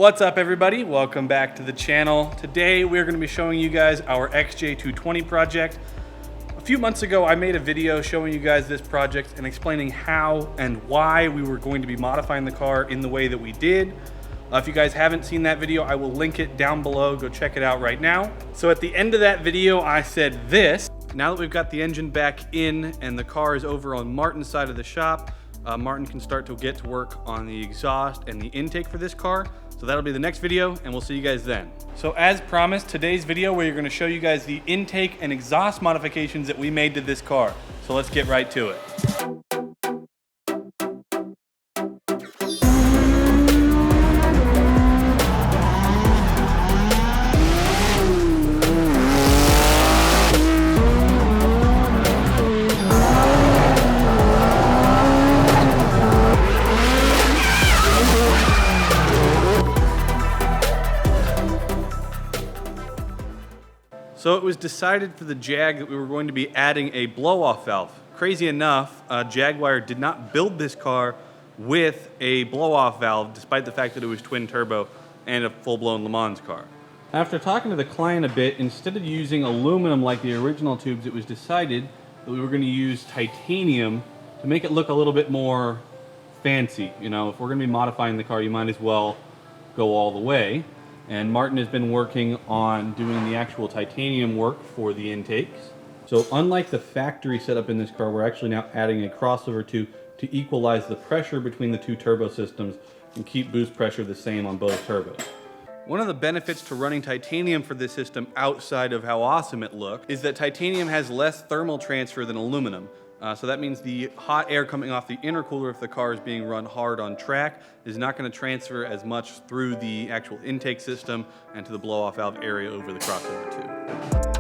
What's up everybody? Welcome back to the channel. Today we're going to be showing you guys our XJ220 project. A few months ago I made a video showing you guys this project and explaining how and why we were going to be modifying the car in the way that we did. If you guys haven't seen that video, I will link it down below. Go check it out right now. So at the end of that video I said this. Now that we've got the engine back in and the car is over on Martin's side of the shop, Martin can start to get to work on the exhaust and the intake for this car. So that'll be the next video and we'll see you guys then. So as promised, today's video we're going to show you guys the intake and exhaust modifications that we made to this car. So let's get right to it. So it was decided for the Jag that we were going to be adding a blow-off valve. Crazy enough, Jaguar did not build this car with a blow-off valve, despite the fact that it was twin turbo and a full-blown Le Mans car. After talking to the client a bit, instead of using aluminum like the original tubes, it was decided that we were going to use titanium to make it look a little bit more fancy. You know, if we're going to be modifying the car, you might as well go all the way. And Martin has been working on doing the actual titanium work for the intakes. So unlike the factory setup in this car, we're actually now adding a crossover tube to equalize the pressure between the two turbo systems and keep boost pressure the same on both turbos. One of the benefits to running titanium for this system, outside of how awesome it looks, is that titanium has less thermal transfer than aluminum. So that means the hot air coming off the intercooler, if the car is being run hard on track, is not going to transfer as much through the actual intake system and to the blow-off valve area over the crossover tube.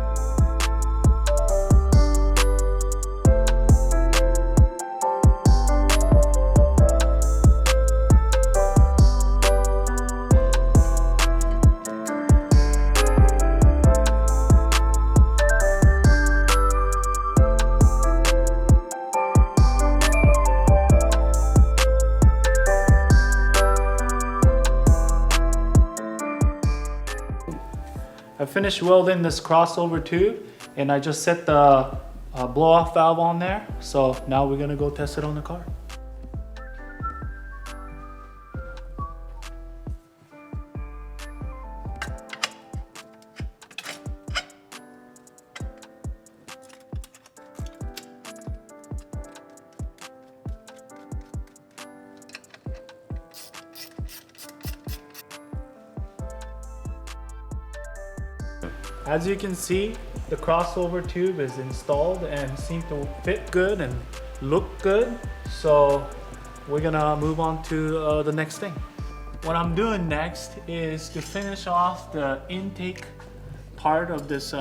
I finished welding this crossover tube and I just set the blow-off valve on there. So now we're gonna go test it on the car. As you can see, the crossover tube is installed and seems to fit good and look good. So we're gonna move on to the next thing. What I'm doing next is to finish off the intake part of this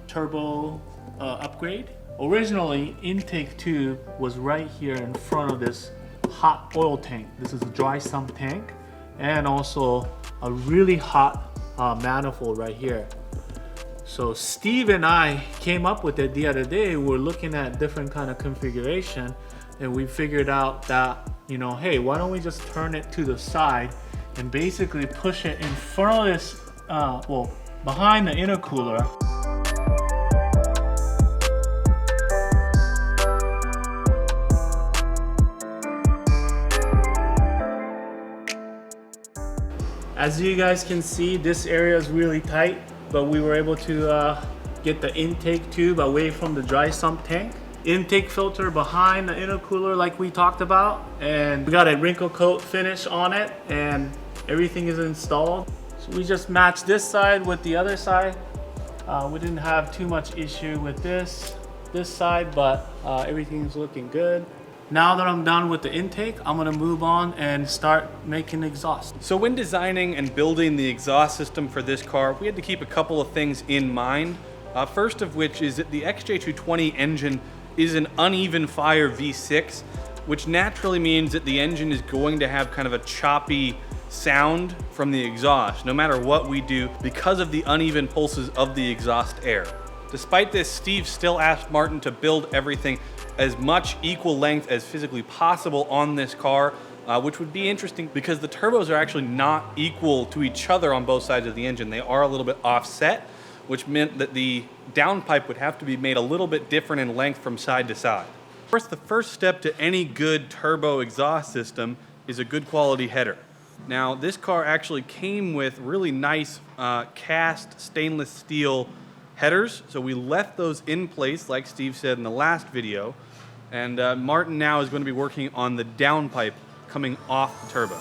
turbo upgrade. Originally, intake tube was right here in front of this hot oil tank. This is a dry sump tank and also a really hot manifold right here. So Steve and I came up with it the other day. We're looking at different kind of configuration and we figured out that, you know, hey, why don't we just turn it to the side and basically push it in front of this, well, behind the intercooler. As you guys can see, this area is really tight, but we were able to get the intake tube away from the dry sump tank. Intake filter behind the intercooler like we talked about, and we got a wrinkle coat finish on it and everything is installed. So we just matched this side with the other side. We didn't have too much issue with this side, but everything's looking good. Now that I'm done with the intake, I'm gonna move on and start making exhaust. So when designing and building the exhaust system for this car, we had to keep a couple of things in mind. First of which is that the XJ220 engine is an uneven fire V6, which naturally means that the engine is going to have kind of a choppy sound from the exhaust, no matter what we do, because of the uneven pulses of the exhaust air. Despite this, Steve still asked Martin to build everything as much equal length as physically possible on this car, which would be interesting because the turbos are actually not equal to each other on both sides of the engine. They are a little bit offset, which meant that the downpipe would have to be made a little bit different in length from side to side. Of course, the first step to any good turbo exhaust system is a good quality header. Now, this car actually came with really nice cast stainless steel headers, so we left those in place, like Steve said in the last video, and Martin now is going to be working on the downpipe coming off the turbo.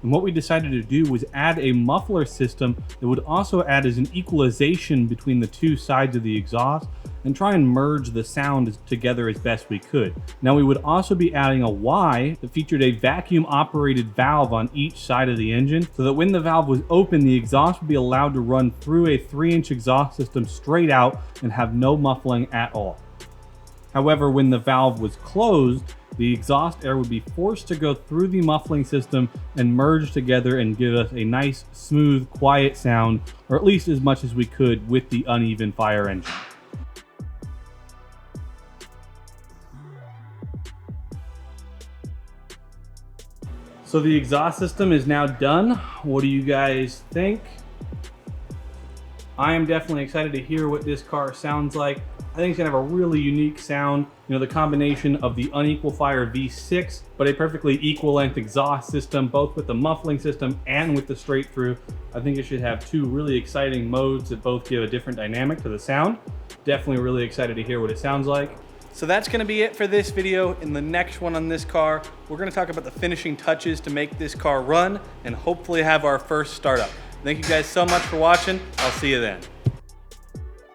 And what we decided to do was add a muffler system that would also add as an equalization between the two sides of the exhaust and try and merge the sound together as best we could. Now we would also be adding a Y that featured a vacuum operated valve on each side of the engine so that when the valve was open, the exhaust would be allowed to run through a 3-inch exhaust system straight out and have no muffling at all. However, when the valve was closed, the exhaust air would be forced to go through the muffling system and merge together and give us a nice, smooth, quiet sound, or at least as much as we could with the uneven fire engine. So the exhaust system is now done. What do you guys think? I am definitely excited to hear what this car sounds like. I think it's gonna have a really unique sound. You know, the combination of the unequal fire V6, but a perfectly equal length exhaust system, both with the muffling system and with the straight through. I think it should have two really exciting modes that both give a different dynamic to the sound. Definitely really excited to hear what it sounds like. So that's gonna be it for this video. In the next one on this car, we're gonna talk about the finishing touches to make this car run and hopefully have our first startup. Thank you guys so much for watching. I'll see you then.